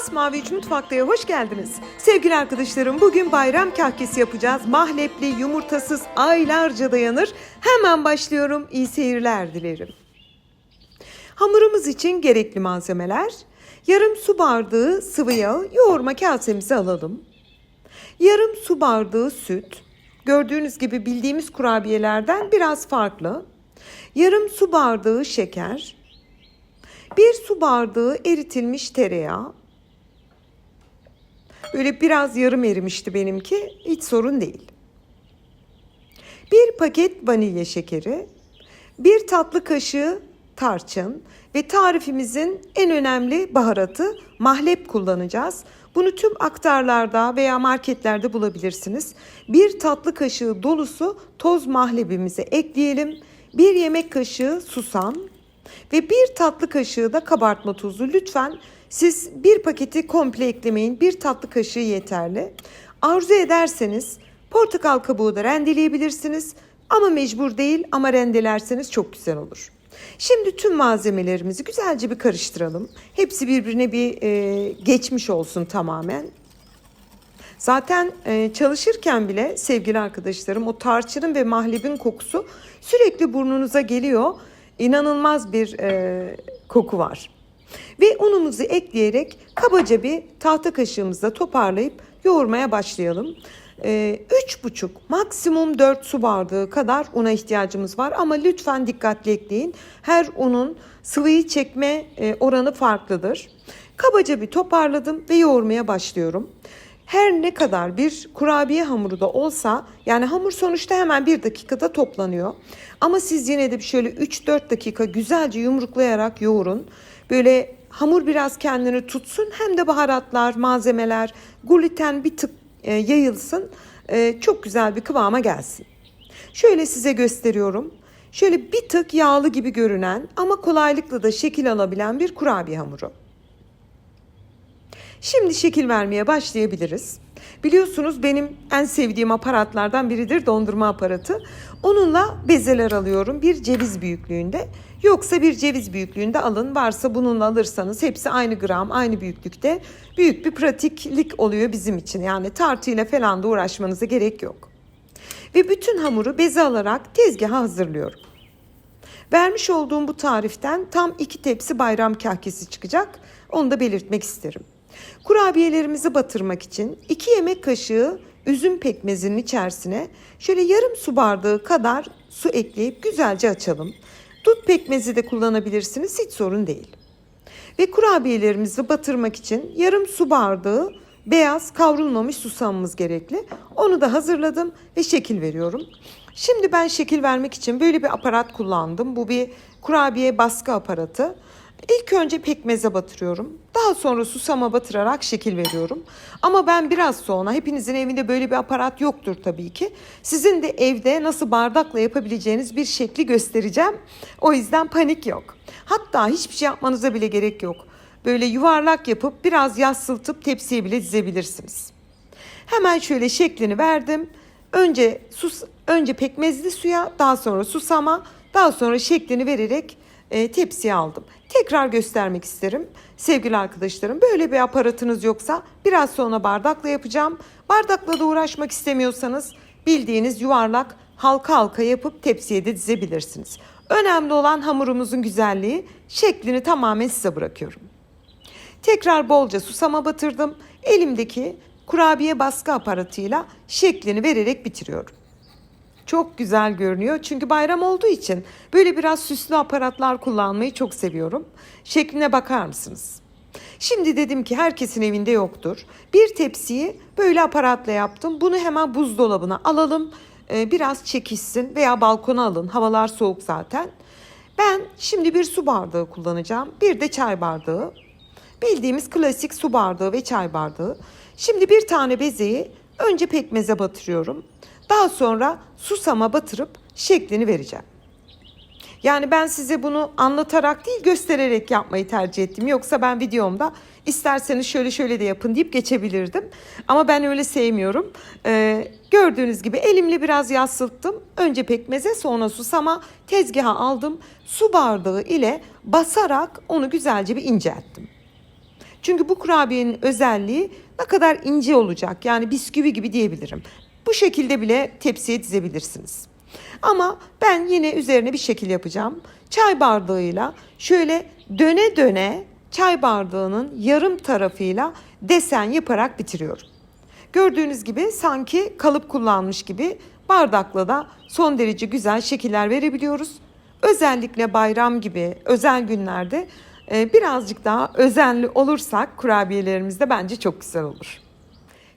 Masmavi 3 Mutfakta'ya hoş geldiniz. Sevgili arkadaşlarım, bugün bayram kahkesi yapacağız. Mahlepli, yumurtasız, aylarca dayanır. Hemen başlıyorum. İyi seyirler dilerim. Hamurumuz için gerekli malzemeler: yarım su bardağı sıvı yağ yoğurma kasemize alalım. Yarım su bardağı süt. Gördüğünüz gibi bildiğimiz kurabiyelerden biraz farklı. Yarım su bardağı şeker. 1 su bardağı eritilmiş tereyağı. Böyle biraz yarım erimişti benimki. Hiç sorun değil. 1 paket vanilya şekeri. 1 tatlı kaşığı tarçın. Ve tarifimizin en önemli baharatı mahlep kullanacağız. Bunu tüm aktarlarda veya marketlerde bulabilirsiniz. 1 tatlı kaşığı dolusu toz mahlebimizi ekleyelim. 1 yemek kaşığı susam. Ve 1 tatlı kaşığı da kabartma tozu. Lütfen siz bir paketi komple eklemeyin. 1 tatlı kaşığı yeterli. Arzu ederseniz portakal kabuğu da rendeleyebilirsiniz. Ama mecbur değil, ama rendelerseniz çok güzel olur. Şimdi tüm malzemelerimizi güzelce bir karıştıralım. Hepsi birbirine bir geçmiş olsun tamamen. Zaten çalışırken bile sevgili arkadaşlarım o tarçının ve mahlebin kokusu sürekli burnunuza geliyor. İnanılmaz bir koku var. Ve unumuzu ekleyerek kabaca bir tahta kaşığımızla toparlayıp yoğurmaya başlayalım. 3,5 maksimum 4 su bardağı kadar una ihtiyacımız var. Ama lütfen dikkatli ekleyin. Her unun sıvıyı çekme oranı farklıdır. Kabaca bir toparladım ve yoğurmaya başlıyorum. Her ne kadar bir kurabiye hamuru da olsa, yani hamur sonuçta hemen 1 dakikada toplanıyor. Ama siz yine de şöyle 3-4 dakika güzelce yumruklayarak yoğurun. Böyle hamur biraz kendini tutsun, hem de baharatlar, malzemeler, gluten bir tık yayılsın. Çok güzel bir kıvama gelsin. Şöyle size gösteriyorum. Şöyle bir tık yağlı gibi görünen ama kolaylıkla da şekil alabilen bir kurabiye hamuru. Şimdi şekil vermeye başlayabiliriz. Biliyorsunuz benim en sevdiğim aparatlardan biridir dondurma aparatı. Onunla bezeler alıyorum bir ceviz büyüklüğünde. Yoksa bir ceviz büyüklüğünde alın. Varsa bununla alırsanız hepsi aynı gram, aynı büyüklükte. Büyük bir pratiklik oluyor bizim için. Yani tartıyla falan da uğraşmanıza gerek yok. Ve bütün hamuru beze alarak tezgaha hazırlıyorum. Vermiş olduğum bu tariften tam 2 tepsi bayram kahkesi çıkacak. Onu da belirtmek isterim. Kurabiyelerimizi batırmak için 2 yemek kaşığı üzüm pekmezinin içerisine şöyle yarım su bardağı kadar su ekleyip güzelce açalım. Dut pekmezi de kullanabilirsiniz, hiç sorun değil. Ve kurabiyelerimizi batırmak için yarım su bardağı beyaz kavrulmamış susamımız gerekli. Onu da hazırladım ve şekil veriyorum. Şimdi ben şekil vermek için böyle bir aparat kullandım. Bu bir kurabiye baskı aparatı. İlk önce pekmeze batırıyorum. Daha sonra susama batırarak şekil veriyorum. Ama ben biraz sonra, hepinizin evinde böyle bir aparat yoktur tabii ki. Sizin de evde nasıl bardakla yapabileceğiniz bir şekli göstereceğim. O yüzden panik yok. Hatta hiçbir şey yapmanıza bile gerek yok. Böyle yuvarlak yapıp biraz yassıltıp tepsiye bile dizebilirsiniz. Hemen şöyle şeklini verdim. Önce pekmezli suya, daha sonra susama, daha sonra şeklini vererek tepsiye aldım. Tekrar göstermek isterim sevgili arkadaşlarım. Böyle bir aparatınız yoksa biraz sonra bardakla yapacağım. Bardakla da uğraşmak istemiyorsanız bildiğiniz yuvarlak halka halka yapıp tepsiye de dizebilirsiniz. Önemli olan hamurumuzun güzelliği. Şeklini tamamen size bırakıyorum. Tekrar bolca susama batırdım. Elimdeki kurabiye baskı aparatıyla şeklini vererek bitiriyorum. Çok güzel görünüyor çünkü bayram olduğu için böyle biraz süslü aparatlar kullanmayı çok seviyorum. Şekline bakar mısınız? Şimdi dedim ki herkesin evinde yoktur. Bir tepsiyi böyle aparatla yaptım. Bunu hemen buzdolabına alalım. Biraz çekişsin veya balkona alın. Havalar soğuk zaten. Ben şimdi bir su bardağı kullanacağım. Bir de çay bardağı. Bildiğimiz klasik su bardağı ve çay bardağı. Şimdi bir tane bezeyi önce pekmeze batırıyorum. Daha sonra susama batırıp şeklini vereceğim. Yani ben size bunu anlatarak değil, göstererek yapmayı tercih ettim. Yoksa ben videomda isterseniz şöyle şöyle de yapın deyip geçebilirdim. Ama ben öyle sevmiyorum. Gördüğünüz gibi elimle biraz yassılttım. Önce pekmeze, sonra susama, tezgaha aldım. Su bardağı ile basarak onu güzelce bir incelttim. Çünkü bu kurabiyenin özelliği ne kadar ince olacak. Yani bisküvi gibi diyebilirim. Bu şekilde bile tepsiye dizebilirsiniz. Ama ben yine üzerine bir şekil yapacağım. Çay bardağıyla şöyle döne döne çay bardağının yarım tarafıyla desen yaparak bitiriyorum. Gördüğünüz gibi sanki kalıp kullanmış gibi bardakla da son derece güzel şekiller verebiliyoruz. Özellikle bayram gibi özel günlerde birazcık daha özenli olursak kurabiyelerimizde bence çok güzel olur.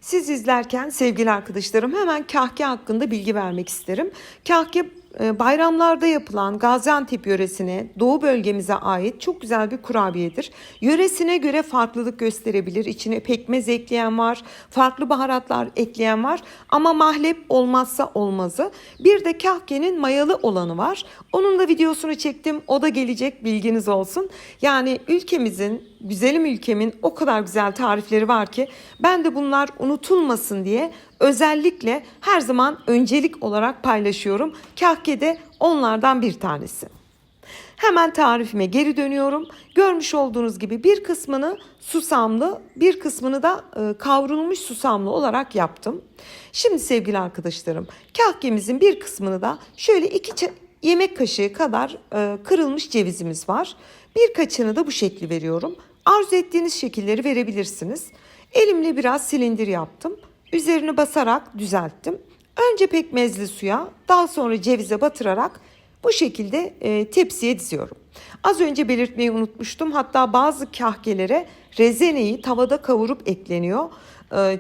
Siz izlerken sevgili arkadaşlarım hemen kahke hakkında bilgi vermek isterim. Kahke bayramlarda yapılan Gaziantep yöresine, Doğu bölgemize ait çok güzel bir kurabiyedir. Yöresine göre farklılık gösterebilir. İçine pekmez ekleyen var, farklı baharatlar ekleyen var ama mahlep olmazsa olmazı. Bir de kahkenin mayalı olanı var. Onun da videosunu çektim. O da gelecek, bilginiz olsun. Yani ülkemizin, güzelim ülkemin o kadar güzel tarifleri var ki ben de bunlar unutulmasın diye özellikle her zaman öncelik olarak paylaşıyorum. Kahke de onlardan bir tanesi. Hemen tarifime geri dönüyorum. Görmüş olduğunuz gibi bir kısmını susamlı, bir kısmını da kavrulmuş susamlı olarak yaptım. Şimdi sevgili arkadaşlarım, kahkemizin bir kısmını da şöyle 2 yemek kaşığı kadar kırılmış cevizimiz var. Birkaçını da bu şekli veriyorum. Arzu ettiğiniz şekilleri verebilirsiniz. Elimle biraz silindir yaptım. Üzerini basarak düzelttim. Önce pekmezli suya, daha sonra cevize batırarak bu şekilde tepsiye diziyorum. Az önce belirtmeyi unutmuştum. Hatta bazı kahkelere rezeneyi tavada kavurup ekleniyor.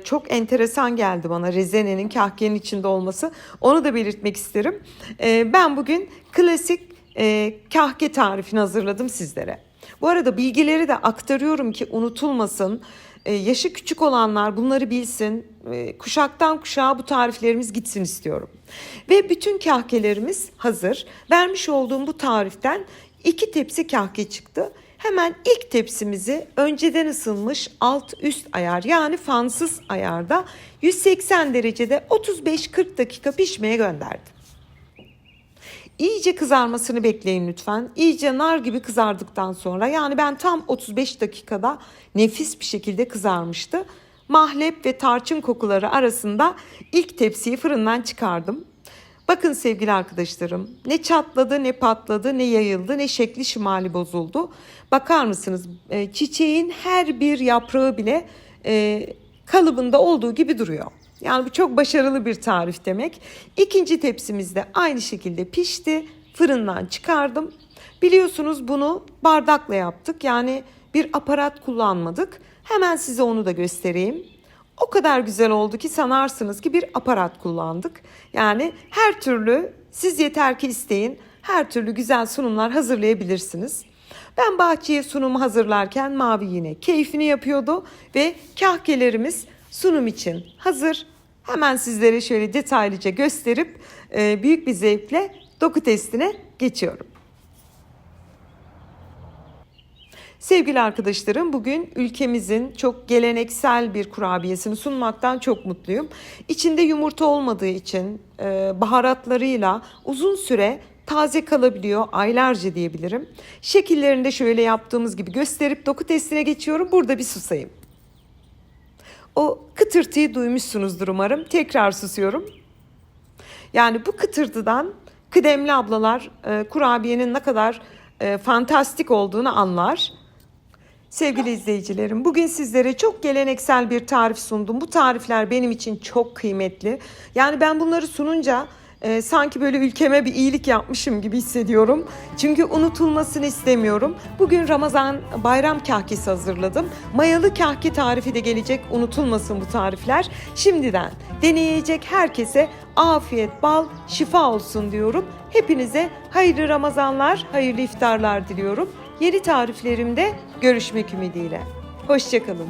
Çok enteresan geldi bana rezenenin kahkenin içinde olması. Onu da belirtmek isterim. Ben bugün klasik kahke tarifini hazırladım sizlere. Bu arada bilgileri de aktarıyorum ki unutulmasın. Yaşı küçük olanlar bunları bilsin. Kuşaktan kuşağa bu tariflerimiz gitsin istiyorum. Ve bütün kahkelerimiz hazır. Vermiş olduğum bu tariften 2 tepsi kahke çıktı. Hemen ilk tepsimizi önceden ısınmış alt üst ayar yani fansız ayarda 180 derecede 35-40 dakika pişmeye gönderdim. İyice kızarmasını bekleyin lütfen. İyice nar gibi kızardıktan sonra yani ben tam 35 dakikada nefis bir şekilde kızarmıştı. Mahlep ve tarçın kokuları arasında ilk tepsiyi fırından çıkardım. Bakın sevgili arkadaşlarım, ne çatladı, ne patladı, ne yayıldı, ne şekli şemali bozuldu. Bakar mısınız? Çiçeğin her bir yaprağı bile kalıbında olduğu gibi duruyor. Yani bu çok başarılı bir tarif demek. İkinci tepsimiz de aynı şekilde pişti. Fırından çıkardım. Biliyorsunuz bunu bardakla yaptık. Yani bir aparat kullanmadık. Hemen size onu da göstereyim. O kadar güzel oldu ki sanarsınız ki bir aparat kullandık. Yani her türlü siz yeter ki isteyin, her türlü güzel sunumlar hazırlayabilirsiniz. Ben bahçeye sunumu hazırlarken Mavi yine keyfini yapıyordu ve kahkelerimiz sunum için hazır. Hemen sizlere şöyle detaylıca gösterip büyük bir zevkle doku testine geçiyorum. Sevgili arkadaşlarım, bugün ülkemizin çok geleneksel bir kurabiyesini sunmaktan çok mutluyum. İçinde yumurta olmadığı için baharatlarıyla uzun süre taze kalabiliyor, aylarca diyebilirim. Şekillerini de şöyle yaptığımız gibi gösterip doku testine geçiyorum. Burada bir susayım. O kıtırtıyı duymuşsunuzdur umarım. Tekrar susuyorum. Yani bu kıtırtıdan kıdemli ablalar kurabiyenin ne kadar fantastik olduğunu anlar. Sevgili izleyicilerim, bugün sizlere çok geleneksel bir tarif sundum. Bu tarifler benim için çok kıymetli. Yani ben bunları sununca sanki böyle ülkeme bir iyilik yapmışım gibi hissediyorum. Çünkü unutulmasını istemiyorum. Bugün Ramazan bayram kahkesi hazırladım. Mayalı kahke tarifi de gelecek. Unutulmasın bu tarifler. Şimdiden deneyecek herkese afiyet, bal, şifa olsun diyorum. Hepinize hayırlı Ramazanlar, hayırlı iftarlar diliyorum. Yeni tariflerimde görüşmek ümidiyle. Hoşça kalın.